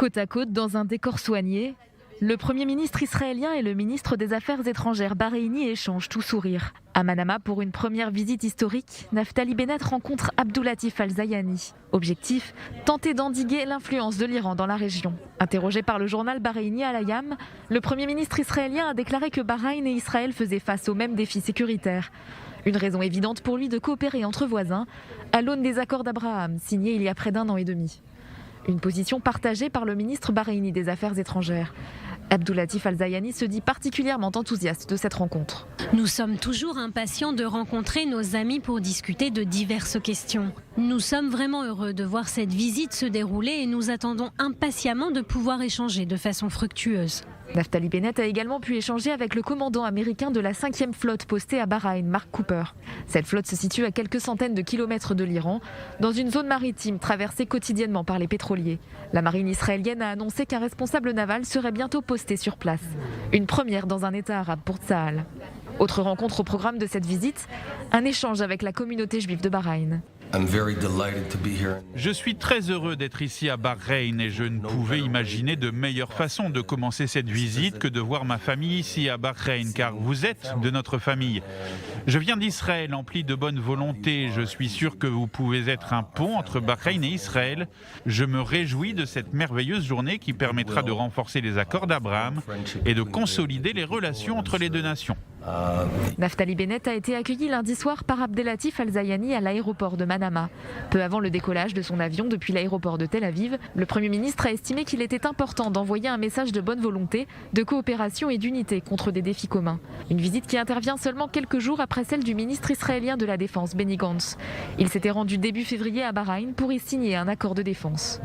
Côte à côte, dans un décor soigné, le Premier ministre israélien et le ministre des Affaires étrangères bahreïni échangent tout sourire. À Manama, pour une première visite historique, Naftali Bennett rencontre Abdulatif Al-Zayani. Objectif, tenter d'endiguer l'influence de l'Iran dans la région. Interrogé par le journal bahreïni Al-Ayam, le Premier ministre israélien a déclaré que Bahreïn et Israël faisaient face aux mêmes défis sécuritaires. Une raison évidente pour lui de coopérer entre voisins, à l'aune des accords d'Abraham, signés il y a près d'1 an et demi. Une position partagée par le ministre bahreïni des Affaires étrangères. Abdulatif Al-Zayani se dit particulièrement enthousiaste de cette rencontre. Nous sommes toujours impatients de rencontrer nos amis pour discuter de diverses questions. Nous sommes vraiment heureux de voir cette visite se dérouler et nous attendons impatiemment de pouvoir échanger de façon fructueuse. Naftali Bennett a également pu échanger avec le commandant américain de la 5e flotte postée à Bahreïn, Mark Cooper. Cette flotte se situe à quelques centaines de kilomètres de l'Iran, dans une zone maritime traversée quotidiennement par les pétroliers. La marine israélienne a annoncé qu'un responsable naval serait bientôt posté sur place. Une première dans un État arabe pour Tsahal. Autre rencontre au programme de cette visite, un échange avec la communauté juive de Bahreïn. Je suis très heureux d'être ici à Bahreïn et je ne pouvais imaginer de meilleure façon de commencer cette visite que de voir ma famille ici à Bahreïn, car vous êtes de notre famille. Je viens d'Israël, empli de bonne volonté. Je suis sûr que vous pouvez être un pont entre Bahreïn et Israël. Je me réjouis de cette merveilleuse journée qui permettra de renforcer les accords d'Abraham et de consolider les relations entre les deux nations. Naftali Bennett a été accueilli lundi soir par Abdelatif Al-Zayani à l'aéroport de Manama. Peu avant le décollage de son avion depuis l'aéroport de Tel Aviv, le Premier ministre a estimé qu'il était important d'envoyer un message de bonne volonté, de coopération et d'unité contre des défis communs. Une visite qui intervient seulement quelques jours après celle du ministre israélien de la Défense, Benny Gantz. Il s'était rendu début février à Bahreïn pour y signer un accord de défense.